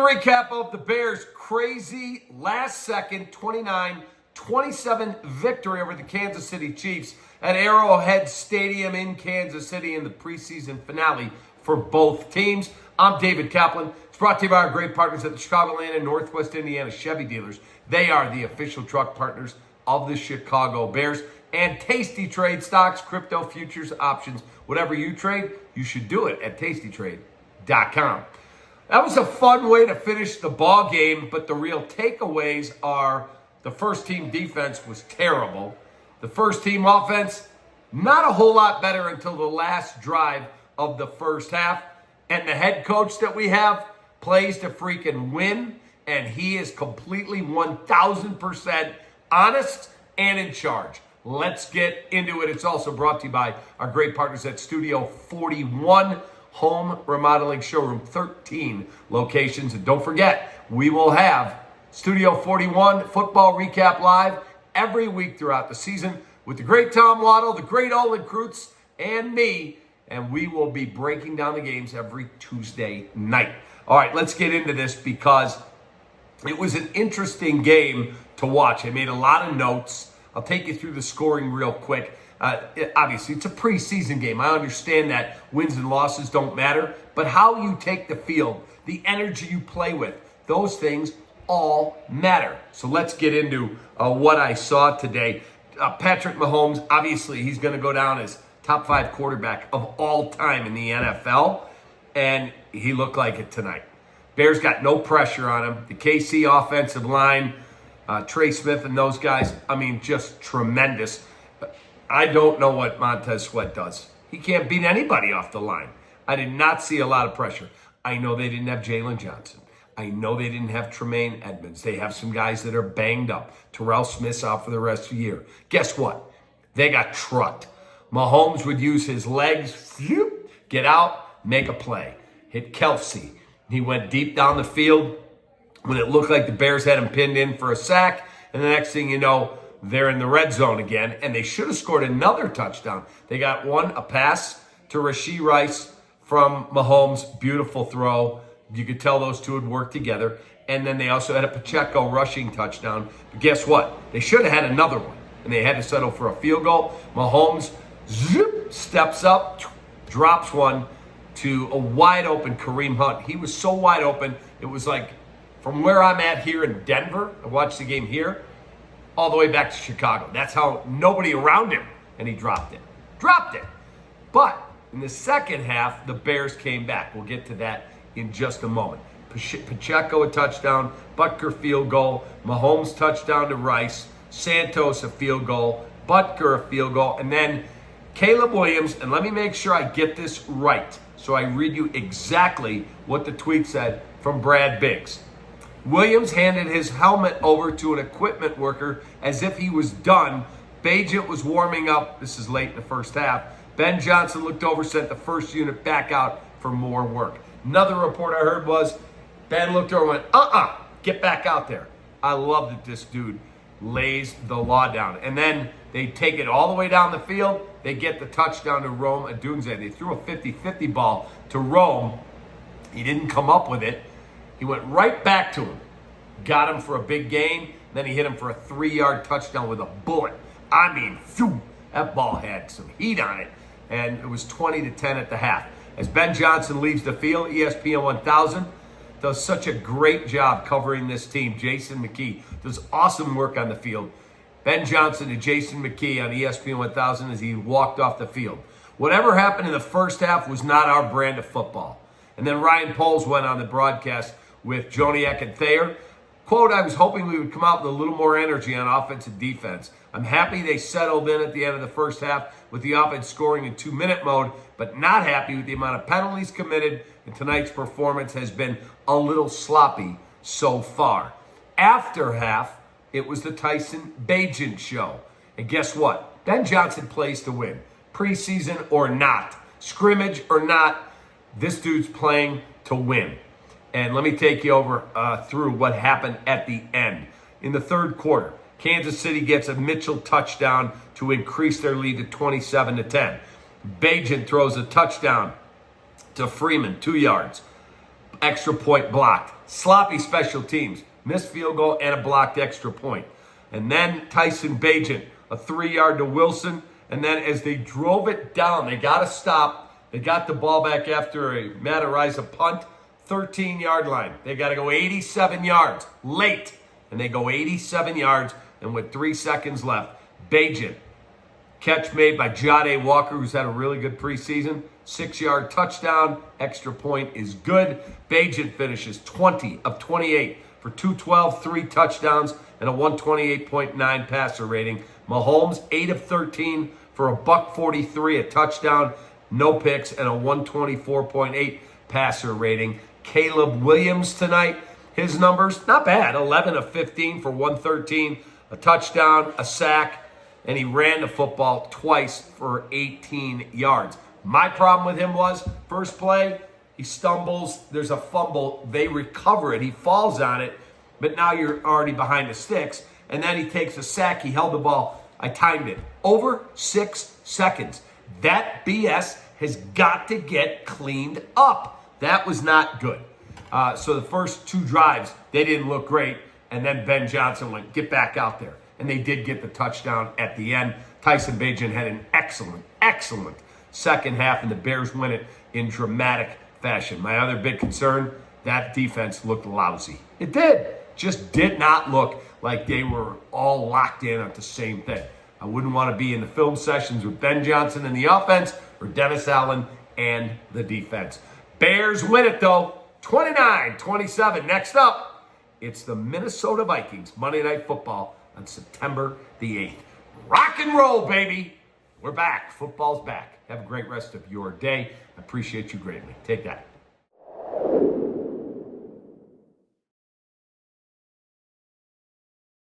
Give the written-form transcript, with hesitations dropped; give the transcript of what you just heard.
recap of the Bears' crazy last-second 29-27 victory over the Kansas City Chiefs at Arrowhead Stadium in Kansas City in the preseason finale for both teams. I'm David Kaplan. It's brought to you by our great partners at the Chicagoland and Northwest Indiana Chevy dealers. They are the official truck partners of the Chicago Bears. And Tasty Trade stocks, crypto, futures, options, whatever you trade, you should do it at tastytrade.com. That was a fun way to finish the ball game, but the real takeaways are the first team defense was terrible. The first team offense, not a whole lot better until the last drive of the first half. And the head coach that we have plays to freaking win, and he is completely 1,000% honest and in charge. Let's get into it. It's also brought to you by our great partners at Studio 41. Home remodeling showroom, 13 locations. And don't forget, we will have Studio 41 football recap live every week throughout the season with the great Tom Waddle, the great Olin Kreutz, and me. And we will be breaking down the games every Tuesday night. All right, let's get into this because it was an interesting game to watch. I made a lot of notes. I'll take you through the scoring real quick. Obviously, it's a preseason game. I understand that wins and losses don't matter, but how you take the field, the energy you play with, those things all matter. So let's get into what I saw today. Patrick Mahomes, obviously, he's going to go down as top 5 quarterback of all time in the NFL, and he looked like it tonight. Bears got no pressure on him. The KC offensive line, Trey Smith and those guys, I mean, just tremendous. I don't know what Montez Sweat does. He can't beat anybody off the line. I did not see a lot of pressure. I know they didn't have Jalen Johnson. I know they didn't have Tremaine Edmonds. They have some guys that are banged up. Terrell Smith's out for the rest of the year. Guess what? They got trucked. Mahomes would use his legs, get out, make a play. Hit Kelsey. He went deep down the field when it looked like the Bears had him pinned in for a sack. And the next thing you know, they're in the red zone again, and they should have scored another touchdown. They got a pass to Rashee Rice from Mahomes. Beautiful throw. You could tell those two would work together. And then they also had a Pacheco rushing touchdown. But guess what? They should have had another one, and they had to settle for a field goal. Mahomes steps up, drops one to a wide-open Kareem Hunt. He was so wide open, it was like from where I'm at here in Denver, I watched the game here, all the way back to Chicago. That's how nobody around him, and he dropped it. But in the second half, the Bears came back. We'll get to that in just a moment. Pacheco a touchdown, Butker field goal, Mahomes touchdown to Rice, Santos a field goal, Butker a field goal, and then Caleb Williams, and let me make sure I get this right so I read you exactly what the tweet said from Brad Biggs. Williams handed his helmet over to an equipment worker as if he was done. Bagent was warming up. This is late in the first half. Ben Johnson looked over, sent the first unit back out for more work. Another report I heard was Ben looked over and went, get back out there. I love that this dude lays the law down. And then they take it all the way down the field. They get the touchdown to Rome Odunze. They threw a 50-50 ball to Rome. He didn't come up with it. He went right back to him, got him for a big gain, then he hit him for a 3-yard touchdown with a bullet. I mean, phew, that ball had some heat on it, and it was 20-10 at the half. As Ben Johnson leaves the field, ESPN 1000 does such a great job covering this team. Jason McKee does awesome work on the field. Ben Johnson to Jason McKee on ESPN 1000 as he walked off the field. Whatever happened in the first half was not our brand of football. And then Ryan Poles went on the broadcast with Joniak and Thayer. Quote, I was hoping we would come out with a little more energy on offense and defense. I'm happy they settled in at the end of the first half with the offense scoring in 2-minute mode, but not happy with the amount of penalties committed, and tonight's performance has been a little sloppy so far. After half, it was the Tyson Bagent show. And guess what? Ben Johnson plays to win. Preseason or not, scrimmage or not, this dude's playing to win. And let me take you over through what happened at the end. In the third quarter, Kansas City gets a Mitchell touchdown to increase their lead to 27-10. Bagent throws a touchdown to Freeman, 2 yards. Extra point blocked. Sloppy special teams. Missed field goal and a blocked extra point. And then Tyson Bagent, a 3-yard to Wilson. And then as they drove it down, they got to stop. They got the ball back after a Matariza punt, 13-yard line. They got to go 87 yards late. And they go 87 yards. And with 3 seconds left, Bagent, catch made by Jade Walker, who's had a really good preseason. 6-yard touchdown. Extra point is good. Bagent finishes 20 of 28 for 212, 3 touchdowns, and a 128.9 passer rating. Mahomes, 8 of 13 for a $143, a touchdown, no picks, and a 124.8 passer rating. Caleb Williams tonight, his numbers, not bad. 11 of 15 for 113, a touchdown, a sack, and he ran the football twice for 18 yards. My problem with him was, first play, he stumbles, there's a fumble, they recover it, he falls on it, but now you're already behind the sticks, and then he takes a sack, he held the ball, I timed it, over 6 seconds. That BS has got to get cleaned up. That was not good. So the first 2 drives, they didn't look great, and then Ben Johnson went, get back out there. And they did get the touchdown at the end. Tyson Bagent had an excellent second half, and the Bears win it in dramatic fashion. My other big concern, that defense looked lousy. It did. Just did not look like they were all locked in at the same thing. I wouldn't want to be in the film sessions with Ben Johnson in the offense or Dennis Allen and the defense. Bears win it, though, 29-27. Next up, it's the Minnesota Vikings, Monday Night Football on September the 8th. Rock and roll, baby. We're back. Football's back. Have a great rest of your day. I appreciate you greatly. Take that.